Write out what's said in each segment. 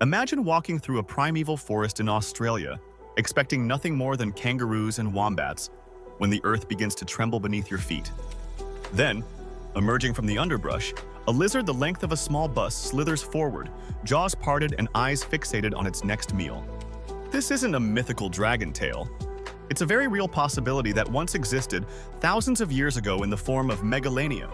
Imagine walking through a primeval forest in Australia, expecting nothing more than kangaroos and wombats, when the earth begins to tremble beneath your feet. Then, emerging from the underbrush, a lizard the length of a small bus slithers forward, jaws parted and eyes fixated on its next meal. This isn't a mythical dragon tale. It's a very real possibility that once existed thousands of years ago in the form of Megalania,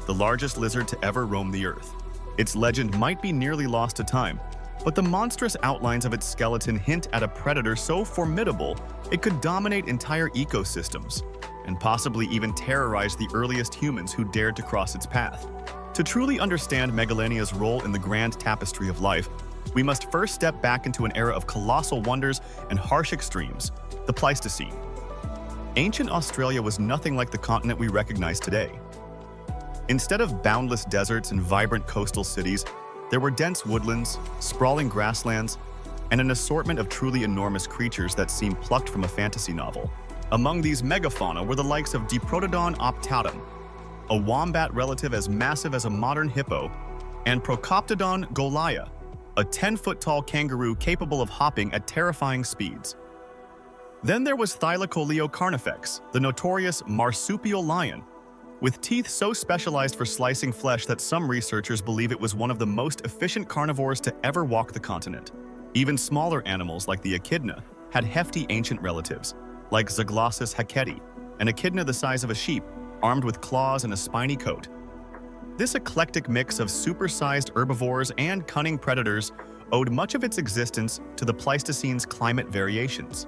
the largest lizard to ever roam the earth. Its legend might be nearly lost to time, but the monstrous outlines of its skeleton hint at a predator so formidable it could dominate entire ecosystems, and possibly even terrorize the earliest humans who dared to cross its path. To truly understand Megalania's role in the grand tapestry of life, we must first step back into an era of colossal wonders and harsh extremes, the Pleistocene. Ancient Australia was nothing like the continent we recognize today. Instead of boundless deserts and vibrant coastal cities, there were dense woodlands, sprawling grasslands, and an assortment of truly enormous creatures that seemed plucked from a fantasy novel. Among these megafauna were the likes of Diprotodon optatum, a wombat relative as massive as a modern hippo, and Procoptodon goliath, a 10-foot-tall kangaroo capable of hopping at terrifying speeds. Then there was Thylacoleo carnifex, the notorious marsupial lion, with teeth so specialized for slicing flesh that some researchers believe it was one of the most efficient carnivores to ever walk the continent. Even smaller animals like the echidna had hefty ancient relatives, like Zyglosis hacketi, an echidna the size of a sheep, armed with claws and a spiny coat. This eclectic mix of supersized herbivores and cunning predators owed much of its existence to the Pleistocene's climate variations.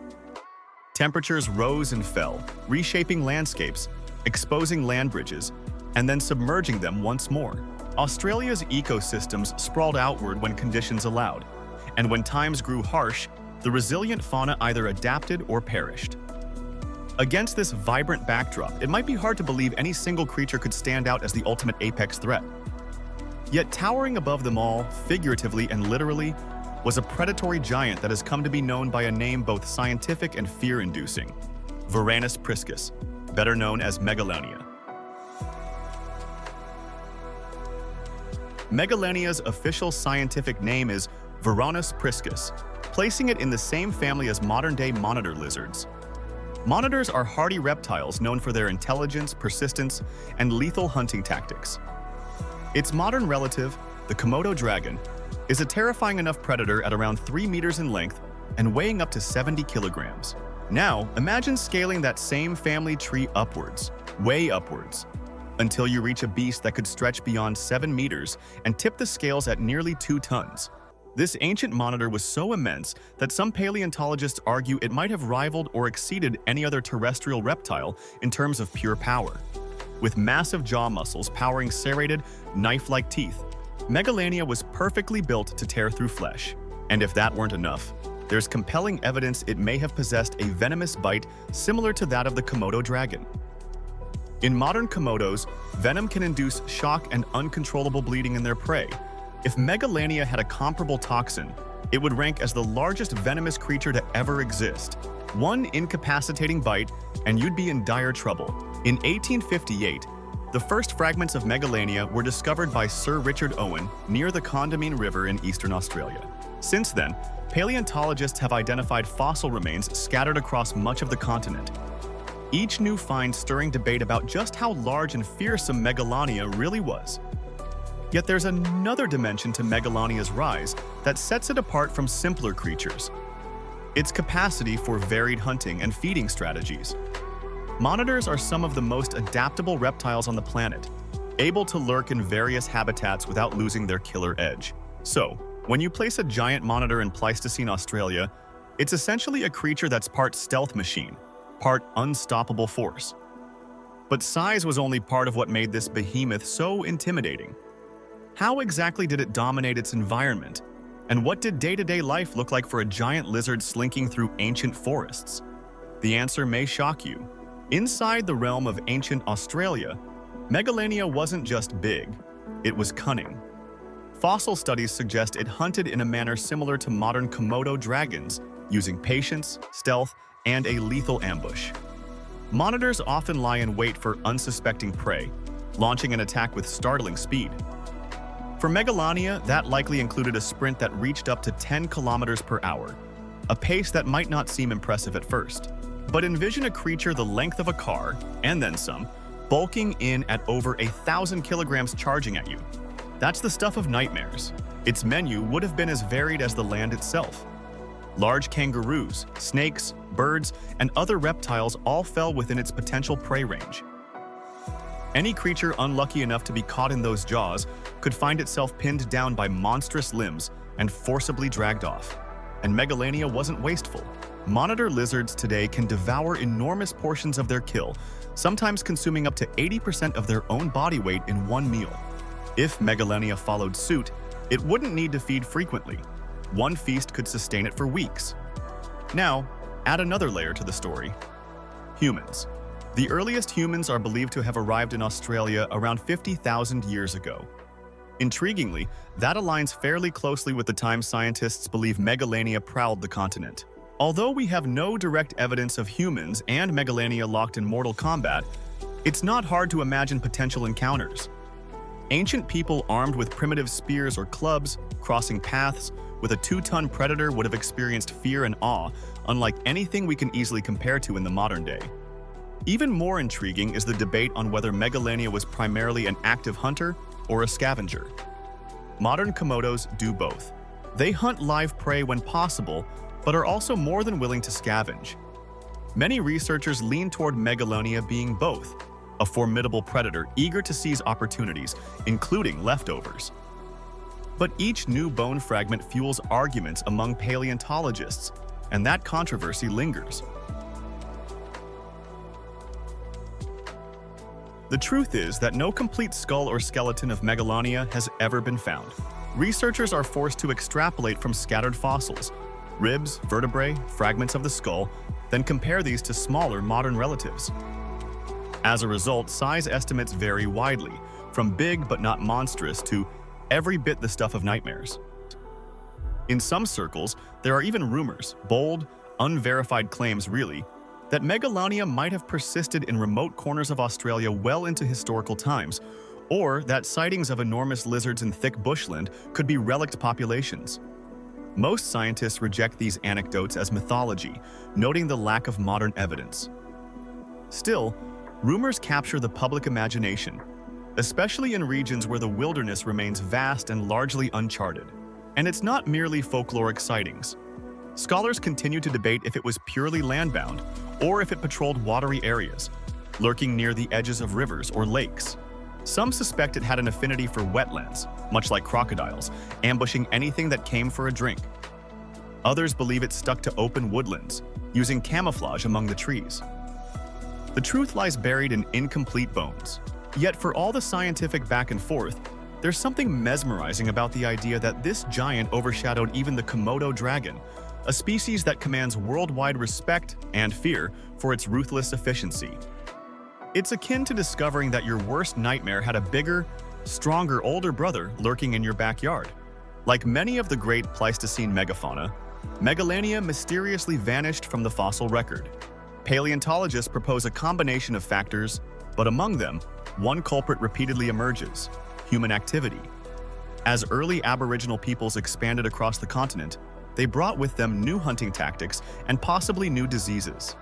Temperatures rose and fell, reshaping landscapes, exposing land bridges, and then submerging them once more. Australia's ecosystems sprawled outward when conditions allowed, and when times grew harsh, the resilient fauna either adapted or perished. Against this vibrant backdrop, it might be hard to believe any single creature could stand out as the ultimate apex threat. Yet towering above them all, figuratively and literally, was a predatory giant that has come to be known by a name both scientific and fear-inducing: Varanus priscus, better known as Megalania. Megalania's official scientific name is Varanus priscus, placing it in the same family as modern-day monitor lizards. Monitors are hardy reptiles known for their intelligence, persistence, and lethal hunting tactics. Its modern relative, the komodo dragon, is a terrifying enough predator at around 3 meters in length and weighing up to 70 kilograms. Now, imagine scaling that same family tree upwards, way upwards, until you reach a beast that could stretch beyond 7 meters and tip the scales at nearly 2 tons. This ancient monitor was so immense that some paleontologists argue it might have rivaled or exceeded any other terrestrial reptile in terms of pure power. With massive jaw muscles powering serrated, knife-like teeth, Megalania was perfectly built to tear through flesh. And if that weren't enough, there's compelling evidence it may have possessed a venomous bite similar to that of the komodo dragon. In modern komodos, venom can induce shock and uncontrollable bleeding in their prey. If Megalania had a comparable toxin, it would rank as the largest venomous creature to ever exist. One incapacitating bite, and you'd be in dire trouble. In 1858, the first fragments of Megalania were discovered by Sir Richard Owen near the Condamine River in eastern Australia. Since then, paleontologists have identified fossil remains scattered across much of the continent. Each new find stirring debate about just how large and fearsome Megalania really was. Yet there's another dimension to Megalania's rise that sets it apart from simpler creatures: its capacity for varied hunting and feeding strategies. Monitors are some of the most adaptable reptiles on the planet, able to lurk in various habitats without losing their killer edge. So, when you place a giant monitor in Pleistocene Australia, it's essentially a creature that's part stealth machine, part unstoppable force. But size was only part of what made this behemoth so intimidating. How exactly did it dominate its environment? And what did day-to-day life look like for a giant lizard slinking through ancient forests? The answer may shock you. Inside the realm of ancient Australia, Megalania wasn't just big, it was cunning. Fossil studies suggest it hunted in a manner similar to modern komodo dragons, using patience, stealth, and a lethal ambush. Monitors often lie in wait for unsuspecting prey, launching an attack with startling speed. For Megalania, that likely included a sprint that reached up to 10 kilometers per hour, a pace that might not seem impressive at first. But envision a creature the length of a car, and then some, bulking in at over 1,000 kilograms charging at you. That's the stuff of nightmares. Its menu would have been as varied as the land itself. Large kangaroos, snakes, birds, and other reptiles all fell within its potential prey range. Any creature unlucky enough to be caught in those jaws could find itself pinned down by monstrous limbs and forcibly dragged off. And Megalania wasn't wasteful. Monitor lizards today can devour enormous portions of their kill, sometimes consuming up to 80% of their own body weight in one meal. If Megalania followed suit, it wouldn't need to feed frequently. One feast could sustain it for weeks. Now, add another layer to the story. Humans. The earliest humans are believed to have arrived in Australia around 50,000 years ago. Intriguingly, that aligns fairly closely with the time scientists believe Megalania prowled the continent. Although we have no direct evidence of humans and Megalania locked in mortal combat, it's not hard to imagine potential encounters. Ancient people armed with primitive spears or clubs, crossing paths with a 2-ton predator would have experienced fear and awe, unlike anything we can easily compare to in the modern day. Even more intriguing is the debate on whether Megalania was primarily an active hunter or a scavenger. Modern komodos do both. They hunt live prey when possible, but are also more than willing to scavenge. Many researchers lean toward Megalania being both, a formidable predator eager to seize opportunities, including leftovers. But each new bone fragment fuels arguments among paleontologists, and that controversy lingers. The truth is that no complete skull or skeleton of Megalania has ever been found. Researchers are forced to extrapolate from scattered fossils, ribs, vertebrae, fragments of the skull, then compare these to smaller modern relatives. As a result, size estimates vary widely, from big but not monstrous to every bit the stuff of nightmares. In some circles, there are even rumors, bold, unverified claims really, that Megalania might have persisted in remote corners of Australia well into historical times, or that sightings of enormous lizards in thick bushland could be relict populations. Most scientists reject these anecdotes as mythology, noting the lack of modern evidence. Still, rumors capture the public imagination, especially in regions where the wilderness remains vast and largely uncharted. And it's not merely folkloric sightings. Scholars continue to debate if it was purely landbound, or if it patrolled watery areas, lurking near the edges of rivers or lakes. Some suspect it had an affinity for wetlands, much like crocodiles, ambushing anything that came for a drink. Others believe it stuck to open woodlands, using camouflage among the trees. The truth lies buried in incomplete bones. Yet for all the scientific back and forth, there's something mesmerizing about the idea that this giant overshadowed even the komodo dragon, a species that commands worldwide respect and fear for its ruthless efficiency. It's akin to discovering that your worst nightmare had a bigger, stronger older brother lurking in your backyard. Like many of the great Pleistocene megafauna, Megalania mysteriously vanished from the fossil record. Paleontologists propose a combination of factors, but among them, one culprit repeatedly emerges: human activity. As early Aboriginal peoples expanded across the continent, they brought with them new hunting tactics and possibly new diseases.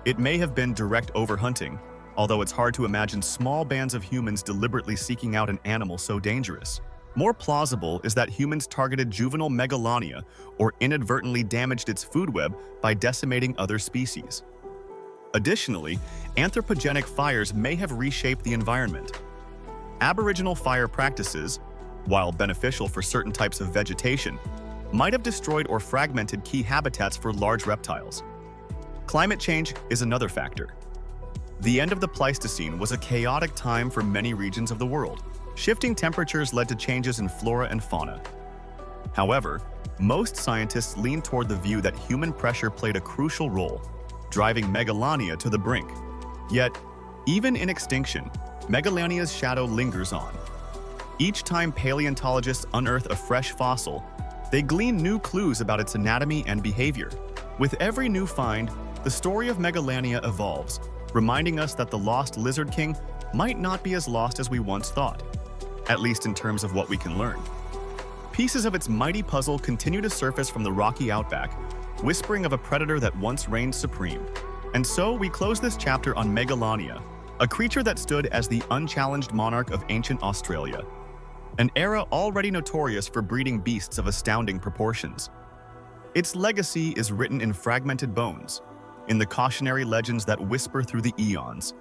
It may have been direct overhunting, although it's hard to imagine small bands of humans deliberately seeking out an animal so dangerous. More plausible is that humans targeted juvenile Megalania or inadvertently damaged its food web by decimating other species. Additionally, anthropogenic fires may have reshaped the environment. Aboriginal fire practices, while beneficial for certain types of vegetation, might have destroyed or fragmented key habitats for large reptiles. Climate change is another factor. The end of the Pleistocene was a chaotic time for many regions of the world. Shifting temperatures led to changes in flora and fauna. However, most scientists lean toward the view that human pressure played a crucial role, driving Megalania to the brink. Yet, even in extinction, Megalania's shadow lingers on. Each time paleontologists unearth a fresh fossil, they glean new clues about its anatomy and behavior. With every new find, the story of Megalania evolves, reminding us that the lost lizard king might not be as lost as we once thought. at least in terms of what we can learn. Pieces of its mighty puzzle continue to surface from the rocky outback, whispering of a predator that once reigned supreme. And so we close this chapter on Megalania, a creature that stood as the unchallenged monarch of ancient Australia, an era already notorious for breeding beasts of astounding proportions. Its legacy is written in fragmented bones, in the cautionary legends that whisper through the eons,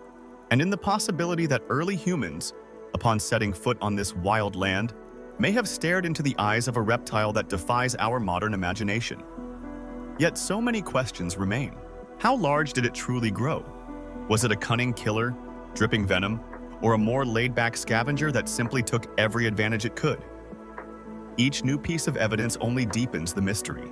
and in the possibility that early humans, upon setting foot on this wild land, may have stared into the eyes of a reptile that defies our modern imagination. Yet so many questions remain. How large did it truly grow? Was it a cunning killer, dripping venom, or a more laid-back scavenger that simply took every advantage it could? Each new piece of evidence only deepens the mystery.